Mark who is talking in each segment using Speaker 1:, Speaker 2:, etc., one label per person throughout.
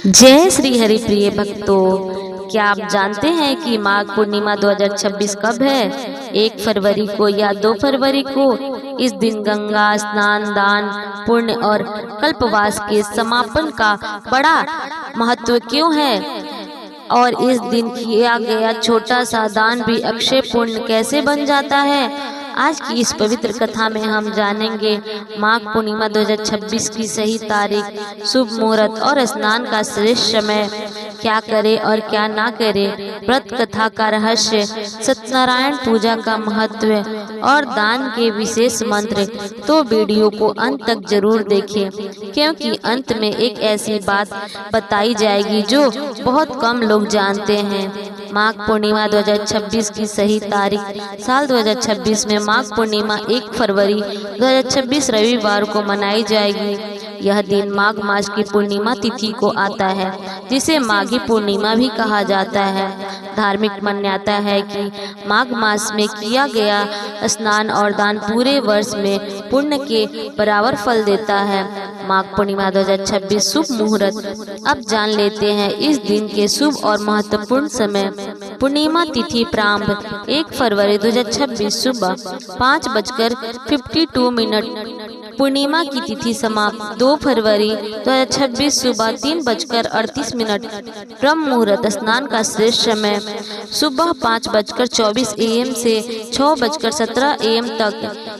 Speaker 1: जय श्री हरि प्रिय भक्तों, क्या आप जानते हैं कि माघ पूर्णिमा 2026 कब है? 1 फरवरी को या 2 फरवरी को? इस दिन गंगा स्नान, दान, पुण्य और कल्पवास के समापन का बड़ा महत्व क्यों है? और इस दिन किया गया छोटा सा दान भी अक्षय पुण्य कैसे बन जाता है? आज की इस पवित्र कथा में हम जानेंगे माघ पूर्णिमा 2026 की सही तारीख, शुभ मुहूर्त और स्नान का श्रेष्ठ समय, क्या करे और क्या ना करे, व्रत कथा का रहस्य, सत्यनारायण पूजा का महत्व और दान के विशेष मंत्र। तो वीडियो को अंत तक जरूर देखें, क्योंकि अंत में एक ऐसी बात बताई जाएगी जो बहुत कम लोग जानते हैं। माघ पूर्णिमा 2026 की सही तारीख। साल 2026 में माघ पूर्णिमा 1 फरवरी 2026 रविवार को मनाई जाएगी। यह दिन माघ मास की पूर्णिमा तिथि को आता है, जिसे माघी पूर्णिमा भी कहा जाता है। धार्मिक मान्यता है कि माघ मास में किया गया स्नान और दान पूरे वर्ष में पुण्य के बराबर फल देता है। माघ पूर्णिमा 2026 शुभ मुहूर्त। अब जान लेते हैं इस दिन के शुभ और महत्वपूर्ण समय। पूर्णिमा तिथि प्रारंभ 1 फरवरी 2026 सुबह 5:52। पूर्णिमा की तिथि समाप्त 2 फरवरी 2026 सुबह 3:38। ब्रह्म मुहूर्त स्नान का श्रेष्ठ समय सुबह 5:24 AM से 6:17 AM तक।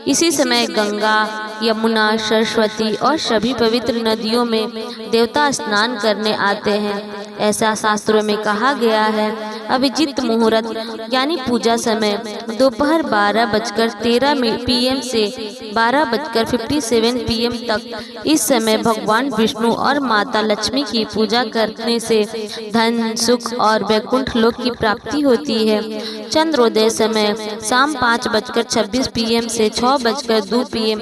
Speaker 1: इसी समय गंगा, यमुना, सरस्वती और सभी पवित्र नदियों में देवता स्नान करने आते हैं, ऐसा शास्त्रों में कहा गया है। अभिजीत मुहूर्त यानी पूजा समय दोपहर 12:13 PM से 12:57 PM तक। इस समय भगवान विष्णु और माता लक्ष्मी की पूजा करने से धन, सुख और वैकुंठ लोक की प्राप्ति होती है। चंद्रोदय समय शाम 5:26 PM से 6:02 PM,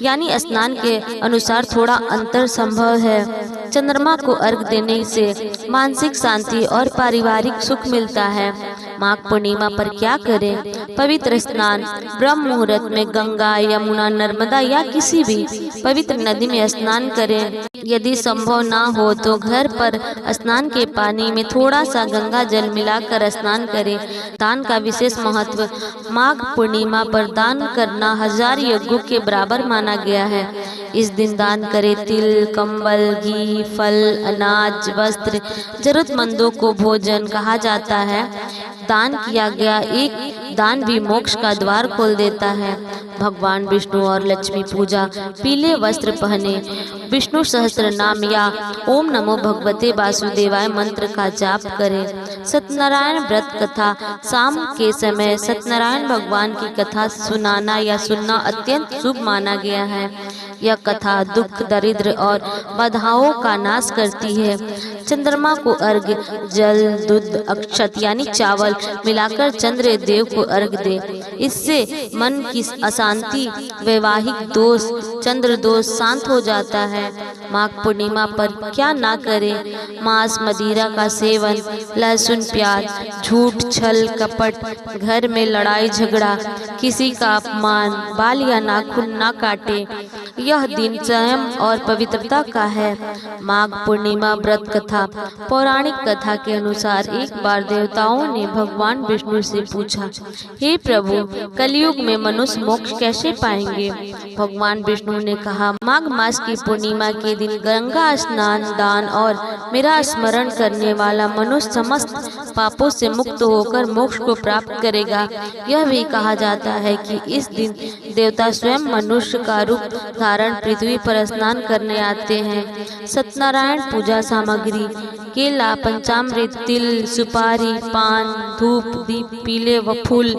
Speaker 1: यानी स्नान के अनुसार थोड़ा अंतर संभव है। चंद्रमा को अर्घ देने से मानसिक शांति और पारिवारिक सुख मिलता है। माघ पूर्णिमा पर क्या करें? पवित्र स्नान। ब्रह्म मुहूर्त में गंगा, यमुना, नर्मदा या किसी भी पवित्र नदी में स्नान करें। यदि संभव ना हो तो घर पर स्नान के पानी में थोड़ा सा गंगा जल मिलाकर स्नान करें। दान का विशेष महत्व। माघ पूर्णिमा पर दान करना 1000 यज्ञों के बराबर माना गया है। इस दिन दान करें। तिल, कंबल, घी, फल, अनाज, वस्त्र, जरूरतमंदों को भोजन कहा जाता है। दान किया गया एक दान भी मोक्ष का द्वार खोल देता है। भगवान विष्णु और लक्ष्मी पूजा। पीले वस्त्र पहने। विष्णु सहस्त्र नाम या ओम नमो भगवते वासुदेवाय मंत्र का जाप करें। सत्यनारायण व्रत कथा। शाम के समय सत्यनारायण भगवान की कथा सुनाना या सुनना अत्यंत शुभ माना गया है। यह कथा दुख, दरिद्र और बाधाओं का नाश करती है। चंद्रमा को अर्घ। जल, दूध, अक्षत यानी चावल मिलाकर चंद्र देव को अर्घ दे। इससे मन की अशांति, वैवाहिक दोष, चंद्र दोष शांत हो जाता है। माघ पूर्णिमा पर क्या ना करें? मांस, मदिरा का सेवन, लहसुन, प्याज, झूठ, छल, कपट, घर में लड़ाई झगड़ा, किसी का अपमान, बाल या नाखून ना काटे। यह दिन संयम और पवित्रता का है। माघ पूर्णिमा व्रत कथा। पौराणिक कथा के अनुसार एक बार देवताओं ने भगवान विष्णु से पूछा, हे प्रभु, कलयुग में मनुष्य मोक्ष कैसे पाएंगे? भगवान विष्णु ने कहा, माघ मास की पूर्णिमा के दिन गंगा स्नान, दान और मेरा स्मरण करने वाला मनुष्य समस्त पापों से मुक्त होकर मोक्ष को प्राप्त करेगा। यह भी कहा जाता है कि इस दिन देवता स्वयं मनुष्य का रूप धारण पृथ्वी पर स्नान करने आते हैं। सत्यनारायण पूजा सामग्री। केला, पंचामृत, तिल, सुपारी, पान, धूप, दीप, पीले व फूल।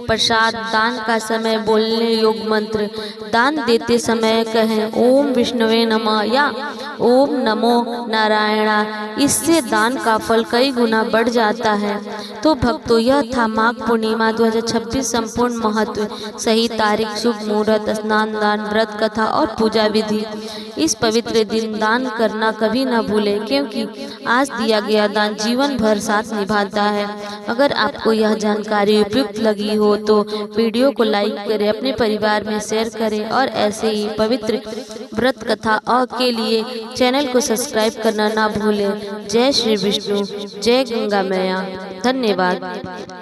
Speaker 1: प्रसाद। दान का समय बोलने योग्य मंत्र। दान देते समय कहें ओम विष्णुवे नमः या ओम नमो नारायणा। इससे दान का फल कई गुना बढ़ जाता है। तो भक्तों, यह था माघ पूर्णिमा 2026 संपूर्ण महत्व, सही तारीख, शुभ मुहूर्त, स्नान, दान, व्रत कथा और पूजा विधि। इस पवित्र दिन दान करना कभी न भूलें, क्योंकि आज दिया गया दान जीवन भर साथ निभाता है। अगर आपको यह जानकारी उपयुक्त लगी हो हो तो वीडियो को लाइक करें, अपने परिवार में शेयर करें और ऐसे ही पवित्र व्रत कथा और के लिए चैनल को सब्सक्राइब करना ना भूलें। जय श्री विष्णु, जय गंगा मैया। धन्यवाद।